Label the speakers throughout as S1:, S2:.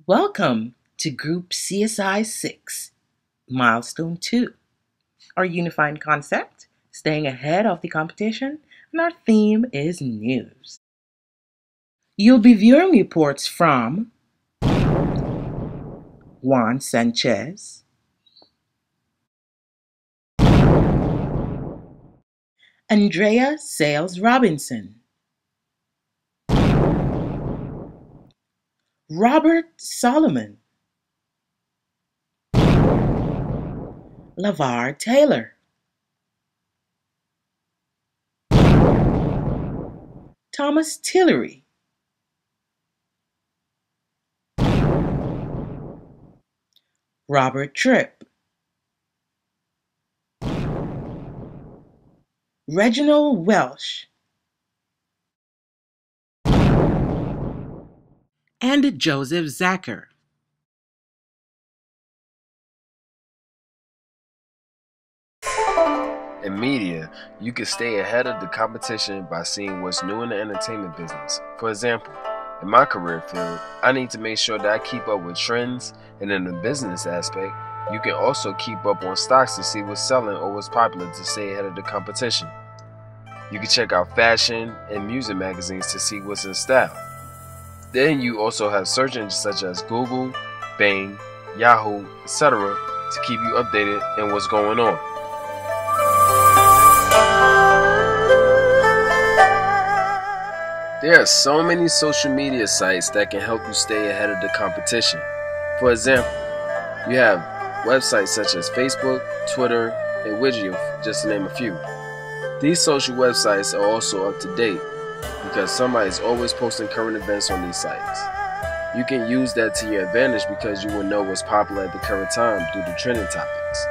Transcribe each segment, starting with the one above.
S1: Welcome to Group CSI 6, Milestone 2. Our unifying concept, staying ahead of the competition, and our theme is news. You'll be viewing reports from Juan Sanchez, Andrea Sales Robinson, Robert Solomon, LaVar Taylor, Thomas Tillery, Robert Tripp, Reginald Welsh, and Joseph Zacher.
S2: In media, you can stay ahead of the competition by seeing what's new in the entertainment business. For example, in my career field, I need to make sure that I keep up with trends, and in the business aspect, you can also keep up on stocks to see what's selling or what's popular to stay ahead of the competition. You can check out fashion and music magazines to see what's in style. Then you also have search engines such as Google, Bing, Yahoo, etc. to keep you updated in what's going on. There are so many social media sites that can help you stay ahead of the competition. For example, you have websites such as Facebook, Twitter, and Widgeo, just to name a few. These social websites are also up to date because somebody's always posting current events on these sites. You can use that to your advantage because you will know what's popular at the current time due to trending topics.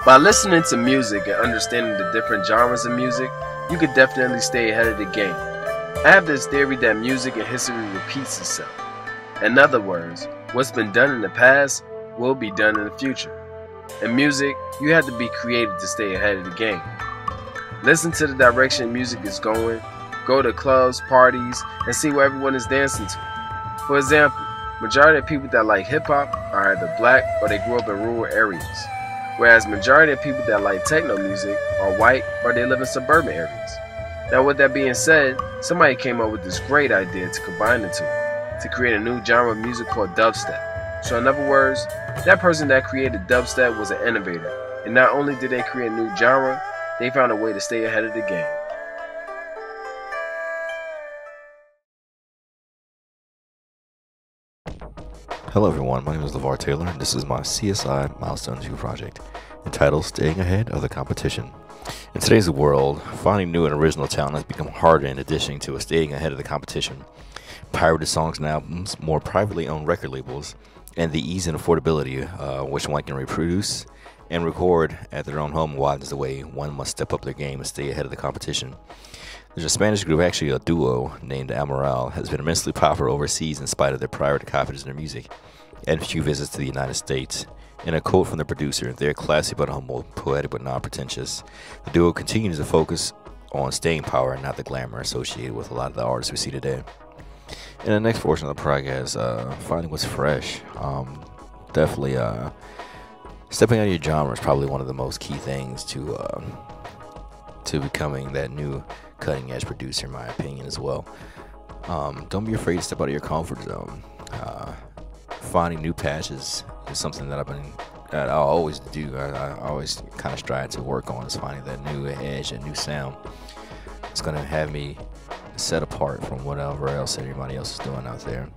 S2: By listening to music and understanding the different genres of music, you could definitely stay ahead of the game. I have this theory that music and history repeats itself. In other words, what's been done in the past will be done in the future. In music, you have to be creative to stay ahead of the game. Listen to the direction music is going, go to clubs, parties, and see what everyone is dancing to. For example, majority of people that like hip-hop are either black or they grew up in rural areas, whereas majority of people that like techno music are white or they live in suburban areas. Now with that being said, somebody came up with this great idea to combine the two, to create a new genre of music called dubstep. So in other words, that person that created dubstep was an innovator, and not only did they create a new genre, they found a way to stay ahead of the game.
S3: Hello everyone, my name is LaVar Taylor, and this is my CSI Milestone 2 project, entitled Staying Ahead of the Competition. In today's world, finding new and original talent has become harder in addition to staying ahead of the competition. Pirated songs and albums, more privately owned record labels, and the ease and affordability which one can reproduce and record at their own home widens the way one must step up their game and stay ahead of the competition. There's a Spanish group, actually a duo, named Amaral, has been immensely popular overseas in spite of their private copies in their music and few visits to the United States. In a quote from the producer, "They're classy but humble, poetic but non-pretentious." The duo continues to focus on staying power and not the glamour associated with a lot of the artists we see today. In the next portion of the podcast, finding what's fresh. Definitely stepping out of your genre is probably one of the most key things to becoming that new cutting edge producer, in my opinion, as well. Don't be afraid to step out of your comfort zone. Finding new passions is something that I always do. I always kind of strive to work on, is finding that new edge, that new sound. It's going to have me set apart from whatever else everybody else is doing out there.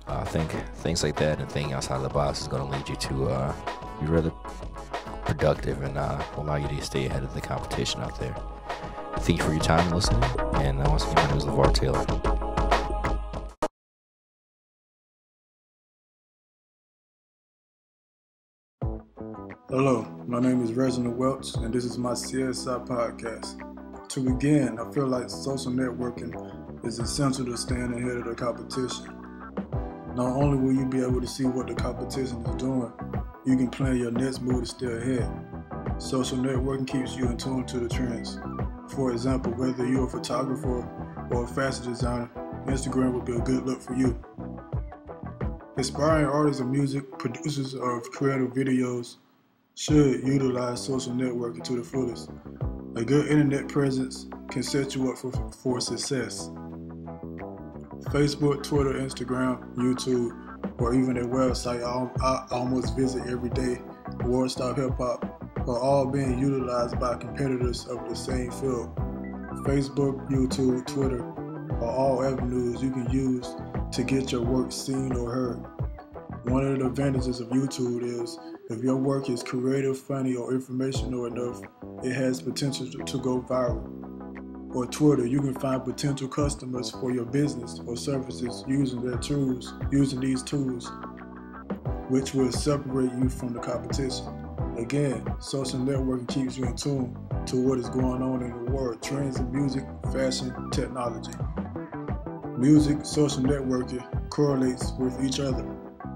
S3: I think things like that and thinking outside of the box is going to lead you to be rather productive and allow you to stay ahead of the competition out there. Thank you for your time and listening, and once again, my name is LaVar Taylor.
S4: Hello, my name is Reginald Welch, and this is my CSI Podcast. To begin, I feel like social networking is essential to staying ahead of the competition. Not only will you be able to see what the competition is doing, you can plan your next move to stay ahead. Social networking keeps you in tune to the trends. For example, whether you're a photographer or a fashion designer, Instagram would be a good look for you. Aspiring artists of music, producers of creative videos should utilize social networking to the fullest. A good internet presence can set you up for success. Facebook, Twitter, Instagram, YouTube, or even a website I almost visit every day, World Stop Hip Hop, are all being utilized by competitors of the same field. Facebook, YouTube, Twitter are all avenues you can use to get your work seen or heard. One of the advantages of YouTube is if your work is creative, funny, or informational enough, it has potential to go viral. Or Twitter, you can find potential customers for your business or services using these tools, which will separate you from the competition. Again, social networking keeps you in tune to what is going on in the world, trends in music, fashion, technology. Music, social networking correlates with each other.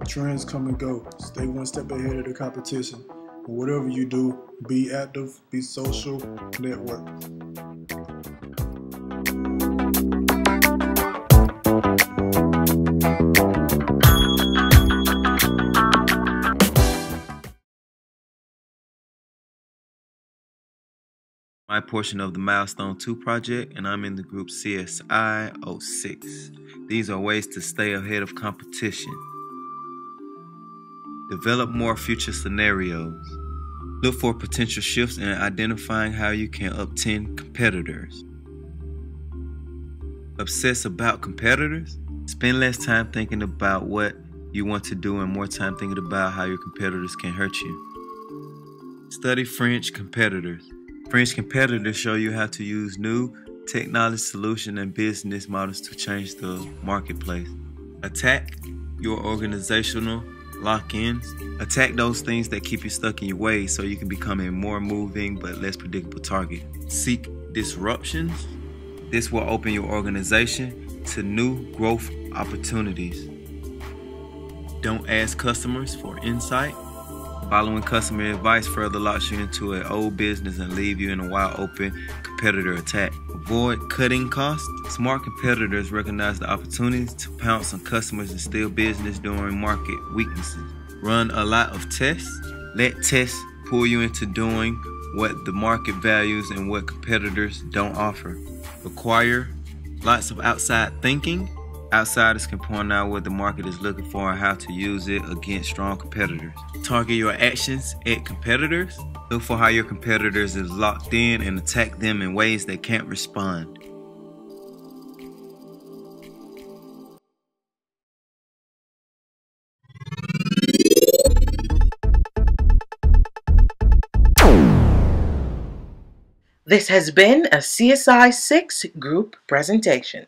S4: Trends come and go. Stay one step ahead of the competition. And whatever you do, be active, be social, network.
S5: My portion of the Milestone 2 project, and I'm in the group CSI 06. These are ways to stay ahead of competition. Develop more future scenarios. Look for potential shifts in identifying how you can obtain competitors. Obsess about competitors. Spend less time thinking about what you want to do and more time thinking about how your competitors can hurt you. Study French competitors. French competitors show you how to use new technology solutions and business models to change the marketplace. Attack your organizational lock-ins. Attack those things that keep you stuck in your ways so you can become a more moving but less predictable target. Seek disruptions. This will open your organization to new growth opportunities. Don't ask customers for insight. Following customer advice further locks you into an old business and leave you in a wide open competitor attack. Avoid cutting costs. Smart competitors recognize the opportunities to pounce on customers and steal business during market weaknesses. Run a lot of tests. Let tests pull you into doing what the market values and what competitors don't offer. Require lots of outside thinking. Outsiders can point out what the market is looking for and how to use it against strong competitors. Target your actions at competitors. Look for how your competitors is locked in and attack them in ways they can't respond.
S1: This has been a CSI 6 group presentation.